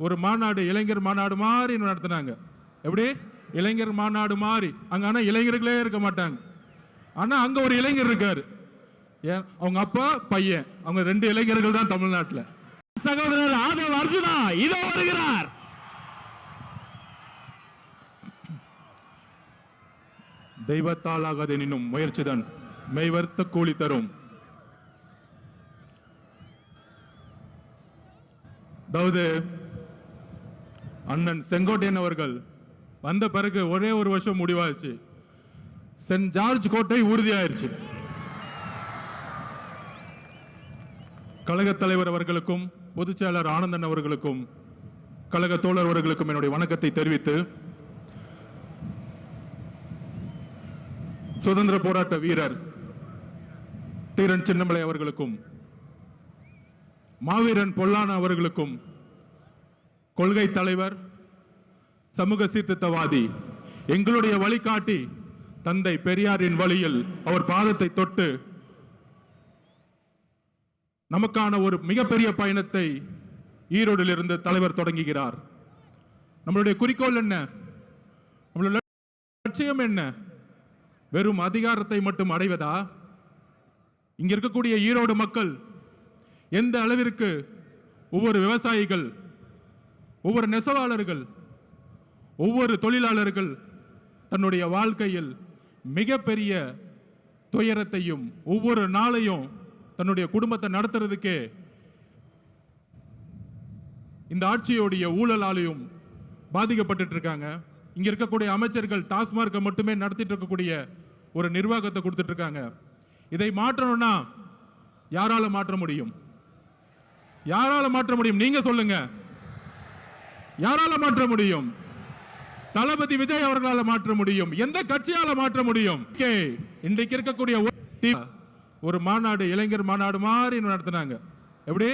ஒரு மாநாடு, இளைஞர் மாநாடு மாதிரி நடத்தினாங்க. எப்படி? இளைஞர் மாநாடு மாதிரி. அங்க ஆனா இளைஞர்களே இருக்க மாட்டாங்க. ஆனா அங்க ஒரு இளைஞர் இருக்காரு. ஏன்? அவங்க அப்பா பையன், அவங்க 2 இளைஞர்கள் தான் தமிழ்நாட்டில். சகோதரர் ஆதவ் அர்ஜுனா இதோ வருகிறார். தெய்வத்தால் ஆகாதெனினும் முயற்சிதான் மெய்வர்த்த கூலி தரும். அதாவது அண்ணன் செங்கோட்டையன் அவர்கள் வந்த பிறகு ஒரே ஒரு வருஷம் முடிவாச்சு. சென்ட் ஜார்ஜ் கோட்டை உறுதியாயிருச்சு. கழக தலைவர் அவர்களுக்கும் பொதுச் செயலாளர் ஆனந்தன் அவர்களுக்கும் கழக தோழர் அவர்களுக்கும் என்னுடைய வணக்கத்தை தெரிவித்து, சுதந்திர போராட்ட வீரர் தீரன் சின்னமலை அவர்களுக்கும் மாவீரன் பொல்லான அவர்களுக்கும் கொள்கை தலைவர், சமூக சீர்திருத்தவாதி, எங்களுடைய வழிகாட்டி தந்தை பெரியாரின் வழியில் அவர் பாதத்தை தொட்டு நமக்கான ஒரு மிகப்பெரிய பயணத்தை ஈரோடில் இருந்து தலைவர் தொடங்குகிறார். நம்மளுடைய குறிக்கோள் என்ன? நம்மளுடைய லட்சியம் என்ன? வெறும் அதிகாரத்தை மட்டும் அடைவதா? இங்க இருக்கக்கூடிய ஈரோடு மக்கள் எந்த அளவிற்கு ஒவ்வொரு விவசாயிகள், ஒவ்வொரு நெசவாளர்கள், ஒவ்வொரு தொழிலாளர்கள் தன்னுடைய வாழ்க்கையில் மிகப்பெரிய துயரத்தையும் ஒவ்வொரு நாளையும் தன்னுடைய குடும்பத்தை நடத்துறதுக்கே இந்த ஆட்சியோடைய ஊழலாலையும் பாதிக்கப்பட்டு இருக்காங்க. இங்க இருக்கக்கூடிய அமைச்சர்கள் டாஸ்மார்க்கை மட்டுமே நடத்திட்டு இருக்கக்கூடிய ஒரு நிர்வாகத்தை கொடுத்துட்டு இருக்காங்க. இதை மாற்றணும்னா யாரால மாற்ற முடியும்? யாரால மாற்ற முடியும்? நீங்க சொல்லுங்க. யாரால மாற்ற முடியும்? தளபதி விஜய் அவர்களால் மாற்ற முடியும். எந்த கட்சியால மாற்ற முடியும்? இன்றைக்கு இருக்கக்கூடிய ஒரு மாநாடு, இளைஞர் மாநாடு மாதிரி நடத்தினாங்க. எப்படி?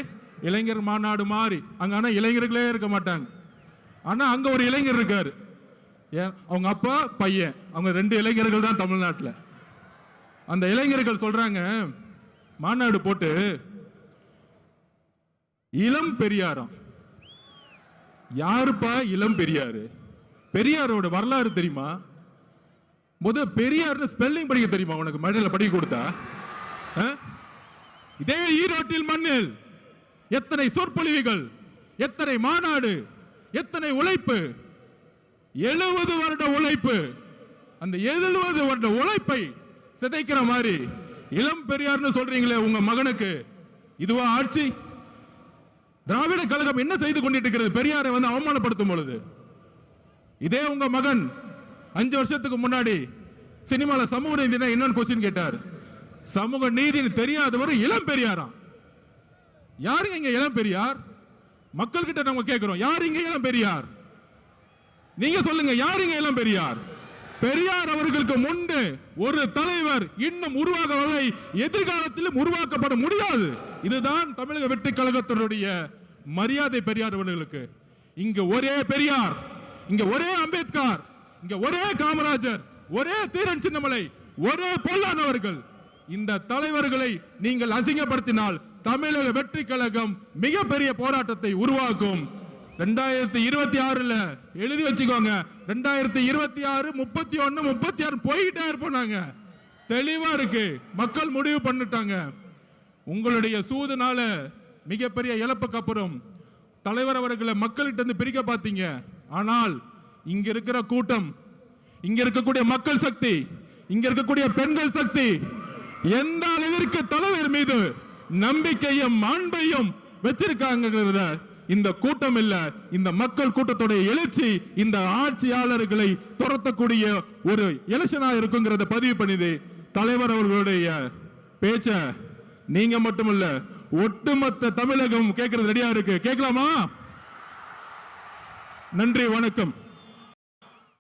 இளைஞர் மாநாடு மாதிரி. அங்க ஆனா இளைஞர்களே இருக்க மாட்டாங்க. ஆனா அங்க ஒரு இளைஞர் இருக்காரு. ஏன்? அவங்க அப்பா பையன், அவங்க 2 இளைஞர்கள் தான் தமிழ்நாட்டில். அந்த இளைஞர்கள் சொல்றாங்க, மாநாடு போட்டு இளம் பெரியாரம். யாருப்பா இளம் பெரியாரு? பெரியாரோட வரலாறு தெரியுமா? பெரியார் ஸ்பெல்லிங் படிக்க தெரியுமா உனக்கு? மழையில படிக்க கொடுத்தா? இதே ஈரோட்டில் மண்ணில் எத்தனை சொற்பொழிவுகள், எத்தனை மாநாடு, எத்தனை உழைப்பு, 70 வருட உழைப்பு. அந்த 70 வருட உழைப்பை சிதைக்கிற மாதிரி இளம் பெரியார்னு சொல்றீங்களே உங்க மகனுக்கு, இதுவா ஆட்சி? திராவிட கழகம் என்ன செய்து கொண்டிட்டு இருக்கிறது? பெரியாரை அவமானப்படுத்தும் பொழுது இதே உங்க மகன் 5 வருஷத்துக்கு முன்னாடி சினிமால சமூக நீதினா என்னன்னு கொஸ்டின் கேட்டார். சமூக நீதினு தெரியாதவர் இளம் பெரியாராம். யாருங்க இங்க இளம் பெரியார்? மக்கள் கிட்ட நம்ம கேட்கிறோம், யார் இங்க இளம் பெரியார்? நீங்க சொல்லுங்க, யாருங்க இளம் பெரியார்? பெரியார் அவர்களுக்கு முன்பு ஒரு தலைவர் இன்னும் உருவாகவில்லை, எதிர்காலத்திலும் உருவாக்கப்பட முடியாது. இதுதான் தமிழக வெற்றி கழகத்தினுடைய மரியாதை. பெரியார் அவர்களுக்கு இங்க ஒரே பெரியார், இங்க ஒரே அம்பேத்கர், இங்க ஒரே காமராஜர், ஒரே தீரன் சின்னமலை, ஒரே பொல்லானவர்கள். இந்த தலைவர்களை நீங்கள் அசிங்கப்படுத்தினால் தமிழக வெற்றி கழகம் மிகப்பெரிய போராட்டத்தை உருவாக்கும். 2026 எழுதி வச்சுக்கோங்க. 2026, 31, 36 போயிட்டே இருப்போம். தெளிவா இருக்கு. மக்கள் முடிவு பண்ணிட்டாங்க. உங்களுடைய சூதுனால மிகப்பெரிய இழப்புக்கு அப்புறம் தலைவர் அவர்களை மக்கள்கிட்ட இருந்து பிரிக்க பார்த்தீங்க. ஆனால் இங்க இருக்கிற கூட்டம், இங்க இருக்கக்கூடிய மக்கள் சக்தி, இங்க இருக்கக்கூடிய பெண்கள் சக்தி எந்த அளவிற்கு தலைவர் மீது நம்பிக்கையும் அன்பையும் வச்சிருக்காங்க. இந்த கூட்டம் இல்ல, இந்த மக்கள் கூட்டத்துடைய எழுச்சி இந்த ஆட்சியாளர்களை துரத்தக்கூடிய ஒரு எலெக்ஷனா இருக்குங்கிறத பதிவு பண்ணிது. தலைவர் அவர்களுடைய பேச்ச நீங்க மட்டுமல்ல, ஒட்டுமொத்த தமிழகம் கேட்கறது ரெடியா இருக்கு. கேட்கலாமா? நன்றி, வணக்கம்.